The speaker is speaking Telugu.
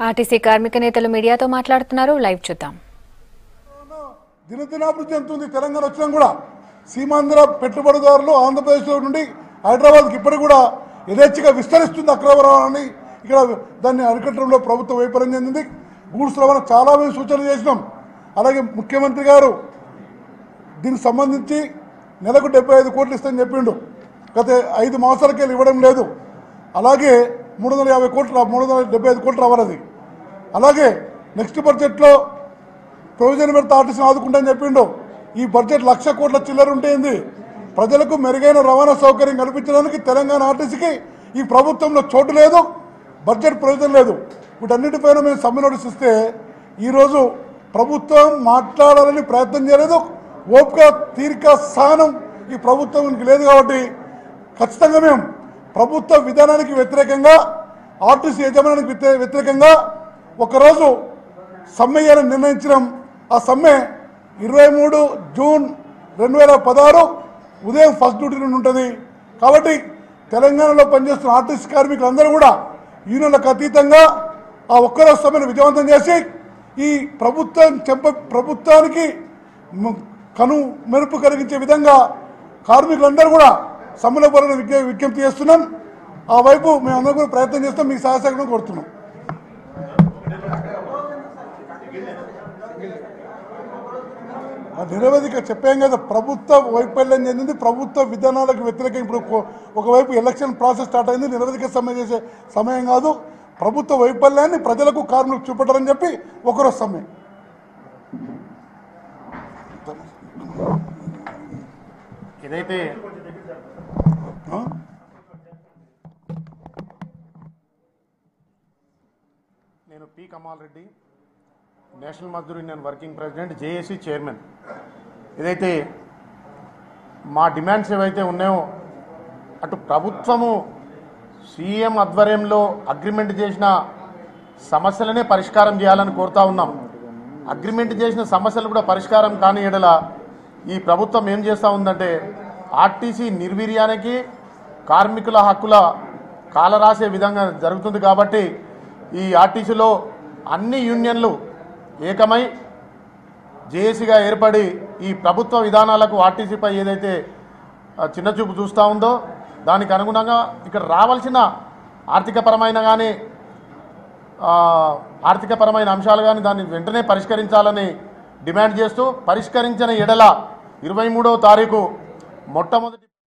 ఆర్టీసీ కార్మిక నేతలు మీడియాతో మాట్లాడుతున్నారు. లైవ్ చూద్దాం. దినదినాభివృద్ధి చెందుతుంది. తెలంగాణ వచ్చినా కూడా సీమాంధ్ర పెట్టుబడిదారులు ఆంధ్రప్రదేశ్లో నుండి హైదరాబాద్కి ఇప్పటికి కూడా యథేచ్ఛగా విస్తరిస్తుంది అక్రమ రవాణాని. ఇక్కడ దాన్ని అరికట్టడంలో ప్రభుత్వం వైఫల్యం చెందింది. గూడ్స్ రవాణా చాలా మంది సూచనలు చేసినాం. అలాగే ముఖ్యమంత్రి గారు దీనికి సంబంధించి నెలకు 75 కోట్లు ఇస్తామని చెప్పిండు. గత 5 మాసాలకి ఇవ్వడం లేదు. అలాగే 350 కోట్లు 375 కోట్లు రావాలి. అలాగే నెక్స్ట్ బడ్జెట్లో ప్రొవిజన్ పెడితే ఆర్టీసీని ఆదుకుంటామని చెప్పిండు. ఈ బడ్జెట్ 1,00,000 కోట్ల చిల్లర ఉంటేంది. ప్రజలకు మెరుగైన రవాణా సౌకర్యం కల్పించడానికి తెలంగాణ ఆర్టీసీకి ఈ ప్రభుత్వంలో చోటు లేదు, బడ్జెట్ ప్రయోజనం లేదు. వీటన్నిటిపైన మేము సమ్మె నోటీస్ ఇస్తే ఈరోజు ప్రభుత్వం మాట్లాడాలని ప్రయత్నం చేయలేదు. ఓపిక తీరిక సహనం ఈ ప్రభుత్వానికి లేదు. కాబట్టి ఖచ్చితంగా మేము ప్రభుత్వ విధానానికి వ్యతిరేకంగా ఆర్టీసీ యజమానికి వ్యతిరేకంగా ఒకరోజు సమ్మె చేయాలని నిర్ణయించడం. ఆ సమ్మె 23 జూన్ 2016 ఉదయం ఫస్ట్ డ్యూటీ నుండి ఉంటుంది. కాబట్టి తెలంగాణలో పనిచేస్తున్న ఆర్టీసీ కార్మికులందరూ కూడా యూనియన్లకు అతీతంగా ఆ ఒక్కరోజు సమ్మెను విజయవంతం చేసి ఈ ప్రభుత్వానికి కను మెరుపు కలిగించే విధంగా కార్మికులందరూ కూడా సమ్మెలో పాల్గొని విజ్ఞప్తి చేస్తున్నాం. ఆ వైపు మేమందరం కూడా ప్రయత్నం చేస్తాం. మీ సహాయసహకారం కోరుతున్నాం. నిరవధిక చెప్పాం కదా, ప్రభుత్వ వైఫల్యం చెందింది, ప్రభుత్వ విధానాలకు వ్యతిరేకంగా. ఇప్పుడు ఒకవైపు ఎలక్షన్ ప్రాసెస్ స్టార్ట్ అయింది. నిరవధిక సమ్మె చేసే సమయం కాదు. ప్రభుత్వ వైఫల్యాన్ని ప్రజలకు కార్మికులకు చూపెట్టారని చెప్పి ఒకరోజు సమ్మె. ఇదైతే నేను P Kamal Reddy, national Mazdoor union working president, JAC chairman. ఇదైతే మా డిమాండ్స్ ఏవైతే ఉన్నాయో అటు ప్రభుత్వము సీఎం ఆధ్వర్యంలో అగ్రిమెంట్ చేసిన సమస్యలనే పరిష్కారం చేయాలని కోరుతా ఉన్నాం. అగ్రిమెంట్ చేసిన సమస్యలు కూడా పరిష్కారం కాని ఎడల ఈ ప్రభుత్వం ఏం చేస్తూ ఉందంటే ఆర్టీసీ నిర్వీర్యానికి కార్మికుల హక్కుల కాలరాసే విధంగా జరుగుతుంది. కాబట్టి ఈ ఆర్టీసీలో అన్ని యూనియన్లు ఏకమై జేఏసీగా ఏర్పడి ఈ ప్రభుత్వ విధానాలకు ఆర్టీసీపై ఏదైతే చిన్నచూపు చూస్తూ ఉందో దానికి అనుగుణంగా ఇక్కడ రావాల్సిన ఆర్థికపరమైన అంశాలు కానీ దాన్ని వెంటనే పరిష్కరించాలని డిమాండ్ చేస్తూ, పరిష్కరించిన ఎడల 23వ తారీఖు మొట్టమొదటి